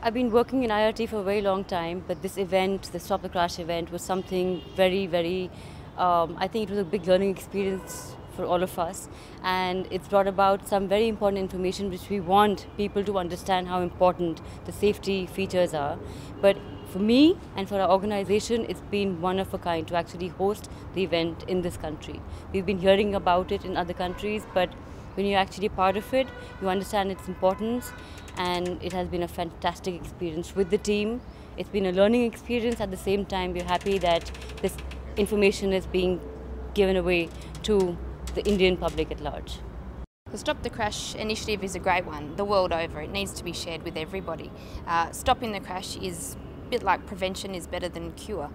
I've been working in IRT for a very long time, but this event, the Stop the Crash event, was something very, I think it was a big learning experience for all of us, and it's brought about some very important information which we want people to understand how important the safety features are. But for me and for our organization, it's been one of a kind to actually host the event in this country. We've been hearing about it in other countries, but when you're actually part of it, you understand its importance, and it has been a fantastic experience with the team. It's been a learning experience. At the same time, we're happy that this information is being given away to the Indian public at large. The Stop the Crash initiative is a great one, the world over. It needs to be shared with everybody. Stopping the crash is a bit like prevention is better than cure.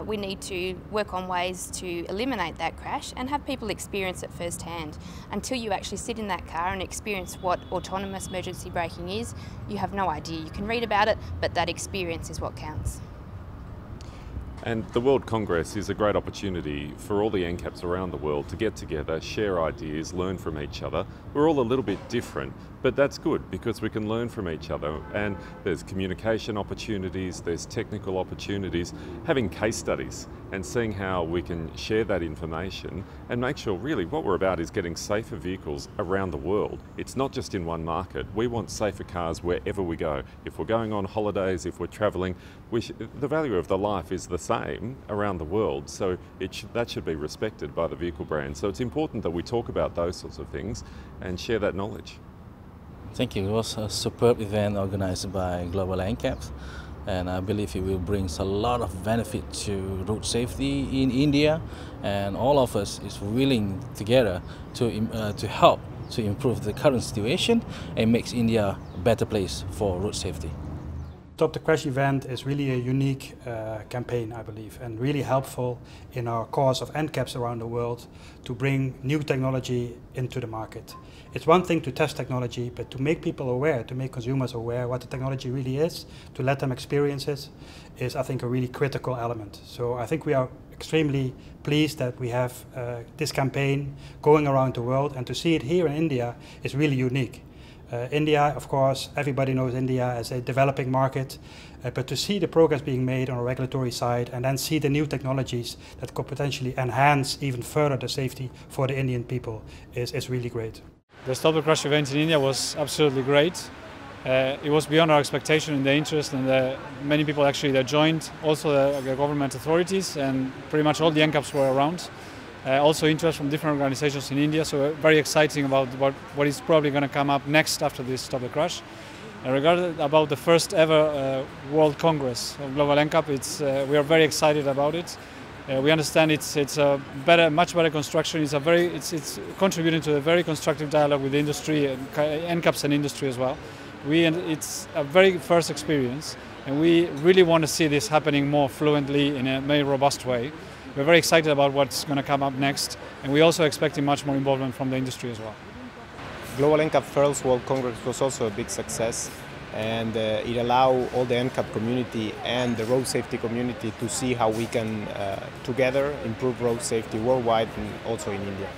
We need to work on ways to eliminate that crash and have people experience it firsthand. Until you actually sit in that car and experience what autonomous emergency braking is, you have no idea. You can read about it, but that experience is what counts. And the World Congress is a great opportunity for all the NCAPs around the world to get together, share ideas, learn from each other. We're all a little bit different, but that's good because we can learn from each other, and there's communication opportunities, there's technical opportunities, having case studies and seeing how we can share that information and make sure really what we're about is getting safer vehicles around the world. It's not just in one market. We want safer cars wherever we go. If we're going on holidays, if we're travelling, the value of the life is the same around the world, so that should be respected by the vehicle brands. So it's important that we talk about those sorts of things and share that knowledge. Thank you. It was a superb event organized by Global NCAPs, and I believe it will bring a lot of benefit to road safety in India, and all of us is willing together to help to improve the current situation and makes India a better place for road safety. Stop the Crash event is really a unique campaign, I believe, and really helpful in our cause of NCAPs around the world to bring new technology into the market. It's one thing to test technology, but to make people aware, to make consumers aware what the technology really is, to let them experience it, is I think a really critical element. So I think we are extremely pleased that we have this campaign going around the world, and to see it here in India is really unique. India, of course, everybody knows India as a developing market, but to see the progress being made on a regulatory side and then see the new technologies that could potentially enhance even further the safety for the Indian people is really great. The Stop the Crash event in India was absolutely great. It was beyond our expectation and the interest, and many people actually that joined, also the government authorities, and pretty much all the NCAPs were around. Also interest from different organizations in India, so very exciting about what is probably going to come up next after this Stop the Crash. Regarding about the first ever World Congress of Global NCAP, we are very excited about it. We understand it's a much better construction. It's contributing to a very constructive dialogue with the industry, and NCAPs and industry as well. It's a very first experience, and we really want to see this happening more fluently in a very robust way. We're very excited about what's going to come up next, and we're also expecting much more involvement from the industry as well. Global NCAP First World Congress was also a big success, and it allowed all the NCAP community and the road safety community to see how we can together improve road safety worldwide and also in India.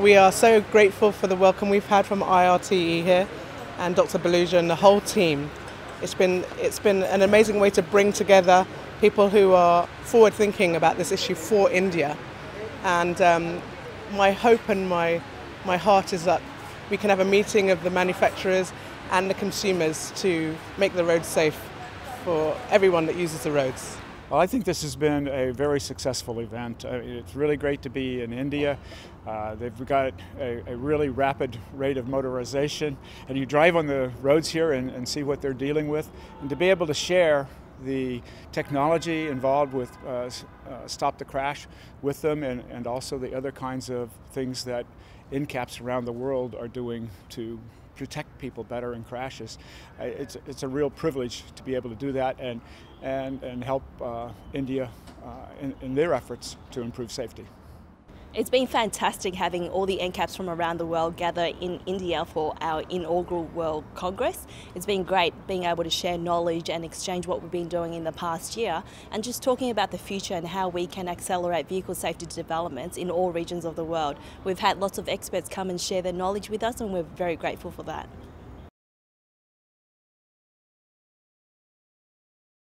We are so grateful for the welcome we've had from IRTE here and Dr. Baluja and the whole team. It's been an amazing way to bring together people who are forward-thinking about this issue for India. And my hope and my heart is that we can have a meeting of the manufacturers and the consumers to make the roads safe for everyone that uses the roads. Well, I think this has been a very successful event. It's really great to be in India. They've got a really rapid rate of motorization, and you drive on the roads here and see what they're dealing with, and to be able to share the technology involved with Stop the Crash with them, and also the other kinds of things that NCAPs around the world are doing to protect people better in crashes. It's a real privilege to be able to do that and help India in their efforts to improve safety. It's been fantastic having all the NCAPs from around the world gather in India for our inaugural World Congress. It's been great being able to share knowledge and exchange what we've been doing in the past year, and just talking about the future and how we can accelerate vehicle safety developments in all regions of the world. We've had lots of experts come and share their knowledge with us, and we're very grateful for that.